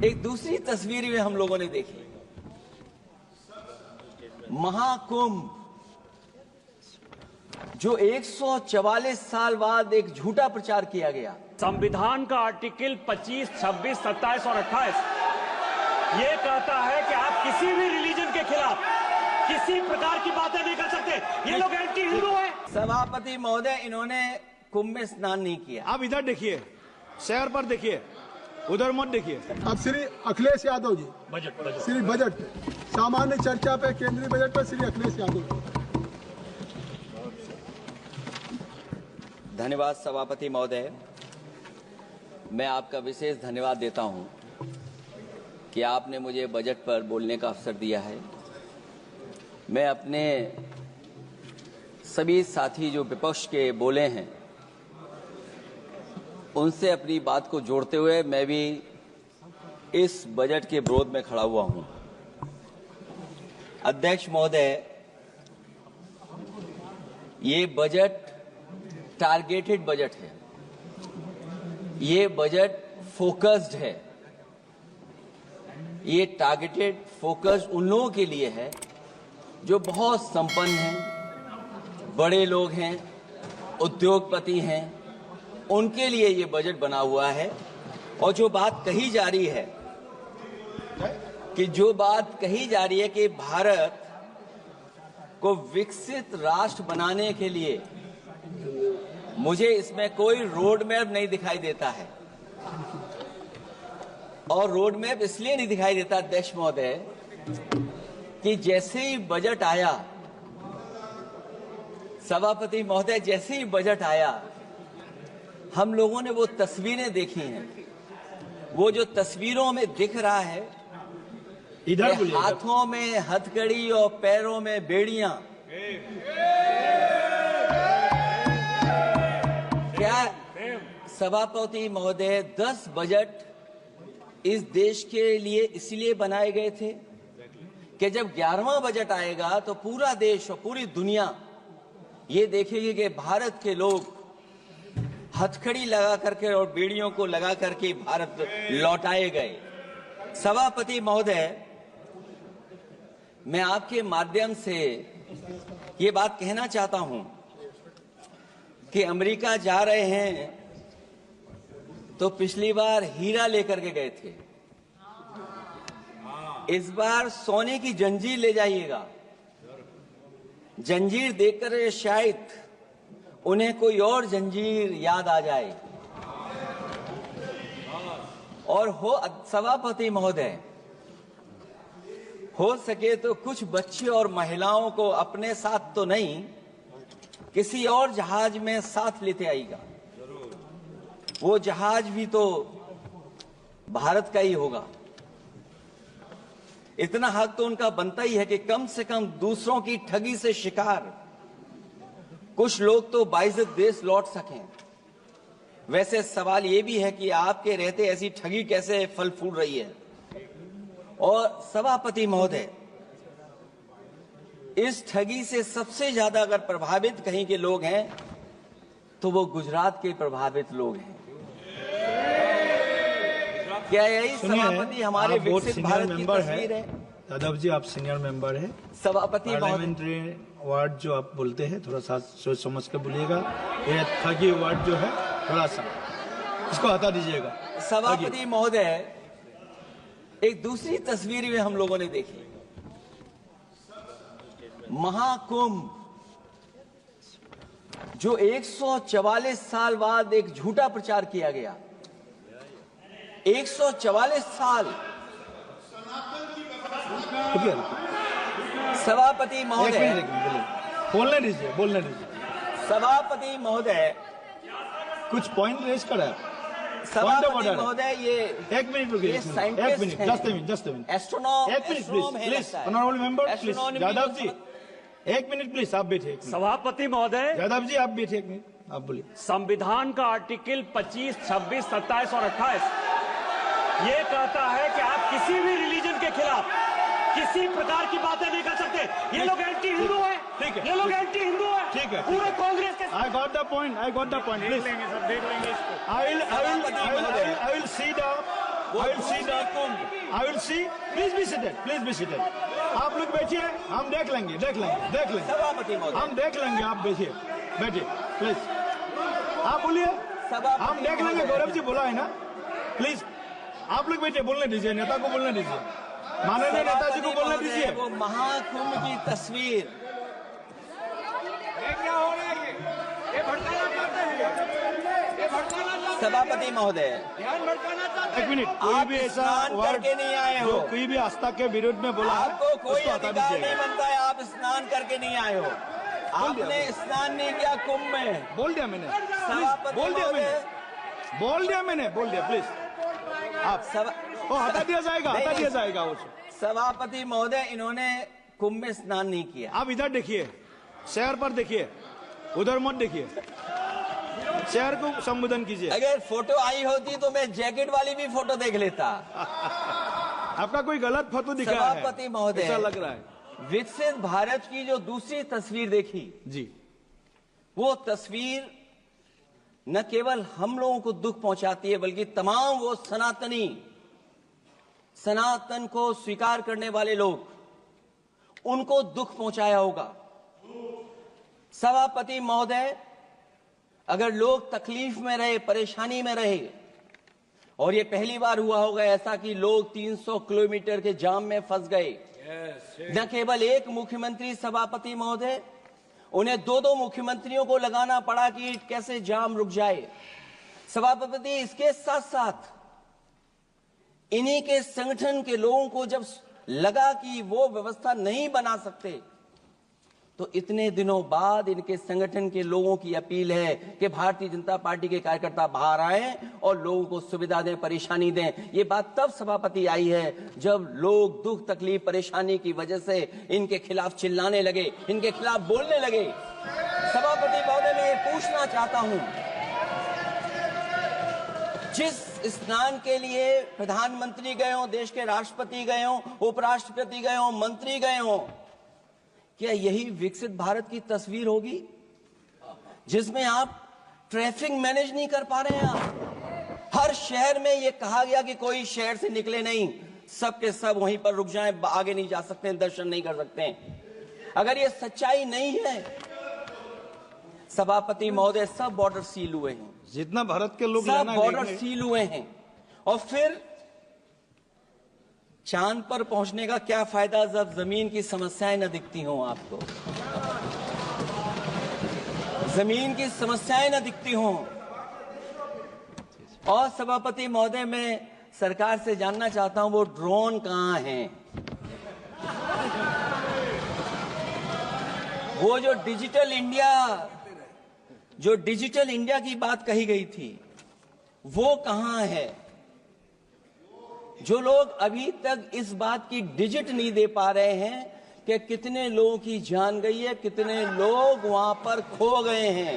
एक दूसरी तस्वीर में हम लोगों ने देखी, महाकुंभ, जो 144 साल बाद एक झूठा प्रचार किया गया। संविधान का आर्टिकल 25, 26, 27 और 28 ये कहता है कि आप किसी भी रिलीजन के खिलाफ किसी प्रकार की बातें नहीं कर सकते। ये लोग एंटी हिंदू हैं। सभापति महोदय, इन्होंने कुंभ में स्नान नहीं किया। आप इधर देखिए, शहर पर देखिए, उधर मत देखिए। अब श्री अखिलेश यादव जी श्री बजट पे, सामान्य चर्चा पे, केंद्रीय बजट पर श्री अखिलेश यादव जी। धन्यवाद सभापति महोदय, मैं आपका विशेष धन्यवाद देता हूं कि आपने मुझे बजट पर बोलने का अवसर दिया है। मैं अपने सभी साथी जो विपक्ष के बोले हैं उनसे अपनी बात को जोड़ते हुए मैं भी इस बजट के विरोध में खड़ा हुआ हूं। अध्यक्ष महोदय, ये बजट टारगेटेड बजट है, ये बजट फोकस्ड है। ये टारगेटेड फोकस्ड उन लोगों के लिए है जो बहुत संपन्न हैं, बड़े लोग हैं, उद्योगपति हैं, उनके लिए ये बजट बना हुआ है। और जो बात कही जा रही है कि भारत को विकसित राष्ट्र बनाने के लिए मुझे इसमें कोई रोड मैप नहीं दिखाई देता है। और रोड मैप इसलिए नहीं दिखाई देता अध्यक्ष महोदय कि जैसे ही बजट आया, सभापति महोदय, जैसे ही बजट आया हम लोगों ने वो तस्वीरें देखी हैं। वो जो तस्वीरों में दिख रहा है, इधर हाथों में हथकड़ी और पैरों में बेड़ियां, क्या सभापति महोदय 10 बजट इस देश के लिए इसलिए बनाए गए थे कि जब 11वां बजट आएगा तो पूरा देश और पूरी दुनिया ये देखेगी कि भारत के लोग हथकड़ी लगा करके और बेड़ियों को लगा करके भारत लौटाए गए। सभापति महोदय, मैं आपके माध्यम से ये बात कहना चाहता हूं कि अमेरिका जा रहे हैं तो पिछली बार हीरा लेकर के गए थे, इस बार सोने की जंजीर ले जाइएगा। जंजीर देखकर शायद उन्हें कोई और जंजीर याद आ जाए। और सभापति महोदय, हो सके तो कुछ बच्चे और महिलाओं को अपने साथ तो नहीं, किसी और जहाज में साथ लेते आएगा। वो जहाज भी तो भारत का ही होगा। इतना हक तो उनका बनता ही है कि कम से कम दूसरों की ठगी से शिकार कुछ लोग तो बाइज्जत देश लौट सकें। वैसे सवाल ये भी है कि आपके रहते ऐसी ठगी कैसे फल फूल रही है। और सभापति महोदय, इस ठगी से सबसे ज्यादा अगर प्रभावित कहीं के लोग हैं तो वो गुजरात के प्रभावित लोग हैं। क्या यही सभापति हमारे विकसित भारत की तस्वीर है? यादव जी, आप सीनियर मेंबर हैं। सभापति पार्लियामेंट्री वार्ड जो आप बोलते हैं थोड़ा सा सोच समझ कर बोलिएगा। ये ठगी वार्ड जो है थोड़ा सा इसको हटा दीजिएगा। सभापति महोदय, एक दूसरी तस्वीर में हम लोगों ने देखी, महाकुंभ, जो 144 साल बाद एक झूठा प्रचार किया गया। 144 साल। सभापति महोदय, बोलने दीजिए। सभापति महोदय, कुछ पॉइंट रेज करा। सभापति महोदय, ये 1 मिनट रुकिए। 1 मिनट, जस्ट मिनट। एस्ट्रोनॉम, 1 minute please, honourable member please. Yadav ji 1 minute please, आप बैठे। सभापति महोदय, यादव जी आप बैठे 1 मिनट, आप बोलिए। संविधान का आर्टिकल 25, 26, 27 और 28 ये कहता है कि आप किसी भी रिलीजन के खिलाफ किसी प्रकार की बातें नहीं कर सकते। ये लोग एंटी हिंदू हैं। ठीक है, ये लोग एंटी हिंदू हैं। ठीक है, पूरे कांग्रेस के। I got the point. देख लेंगे सब, देख लेंगे इसको। I will see the I will see the Kumbh, I will see. Please be seated, please be seated. आप लोग बैठिए, हम देख लेंगे, देख लेंगे, देख लेंगे, सभापति महोदय, हम देख लेंगे। आप बैठिए, बैठिए प्लीज। आप बोलिए, हम देख लेंगे। गौरव जी बोला है ना, प्लीज आप लोग बैठिए, बोलने दीजिए, नेता को बोलने दीजिए, माननीय नेताजी को बोलने दीजिए। वो महाकुंभ की तस्वीर, क्या हो रहा है? ये भड़काना चाहते हैं, ये भड़काना चाहते हैं, सभापति महोदय, ध्यान भड़काना चाहते हैं। एक मिनट, कोई आप भी ऐसा स्नान वर्ड करके नहीं आए हो, जो कोई भी आस्था के विरुद्ध में बोला है, आपको कोई उसको हटा अधिकार नहीं दीजिएगा। बनता है, आप स्नान करके नहीं आए हो, आपने स्नान नहीं किया कुंभ में। बोल दिया मैंने, सभापति बोल दिया महोदय, मैंने, बोल दिया मैंने, बोल दिया प्लीज। आप वो हटा दिया जाएगा, हटा दिया जाएगा उसको। सभापति महोदय, इन्होंने कुंभ में स्नान नहीं किया। आप इधर देखिए, शहर पर देखिए, उधर मत देखिए, शहर को संबोधन कीजिए। अगर फोटो आई होती तो मैं जैकेट वाली भी फोटो देख लेता। आपका कोई गलत फोटो दिखा है, सभापति महोदय, ऐसा लग रहा है। विकसित भारत की जो दूसरी तस्वीर देखी, जी, वो तस्वीर न केवल हम लोगों को दुख पहुंचाती है, बल्कि तमाम वो सनातन को स्वीकार करने वाले लोग, उनको दुख पहुंचाया होगा। सभापति महोदय, अगर लोग तकलीफ में रहे, परेशानी में रहे, और ये पहली बार हुआ होगा ऐसा कि लोग 300 किलोमीटर के जाम में फंस गए, न केवल एक मुख्यमंत्री सभापति महोदय, उन्हें दो मुख्यमंत्रियों को लगाना पड़ा कि कैसे जाम रुक जाए। सभापति, इसके साथ साथ इन्हीं के संगठन के लोगों को जब लगा कि वो व्यवस्था नहीं बना सकते, तो इतने दिनों बाद इनके संगठन के लोगों की अपील है कि भारतीय जनता पार्टी के कार्यकर्ता बाहर आए और लोगों को सुविधा दें, परेशानी दें। ये बात तब सभापति आई है जब लोग दुख, तकलीफ, परेशानी की वजह से इनके खिलाफ चिल्लाने लगे, इनके खिलाफ बोलने लगे। सभापति महोदय, मैं ये पूछना चाहता हूं, जिस स्नान के लिए प्रधानमंत्री गए हो, देश के राष्ट्रपति गए हो, उपराष्ट्रपति गए हो, मंत्री गए हो, क्या यही विकसित भारत की तस्वीर होगी जिसमें आप ट्रैफिक मैनेज नहीं कर पा रहे हैं? आप हर शहर में ये कहा गया कि कोई शहर से निकले नहीं, सब के सब वहीं पर रुक जाएं, आगे नहीं जा सकते, दर्शन नहीं कर सकते। अगर ये सच्चाई नहीं है सभापति महोदय, सब बॉर्डर सील हुए हैं, जितना भारत के लोग सब बॉर्डर सील हुए हैं, और फिर चांद पर पहुंचने का क्या फायदा जब जमीन की समस्याएं न दिखती हों आपको, जमीन की समस्याएं न दिखती हों। और सभापति महोदय, मैं सरकार से जानना चाहता हूं, वो ड्रोन कहां हैं? वो जो डिजिटल इंडिया की बात कही गई थी, वो कहां है? जो लोग अभी तक इस बात की डिजिट नहीं दे पा रहे हैं कि कितने लोगों की जान गई है, कितने लोग वहां पर खो गए हैं।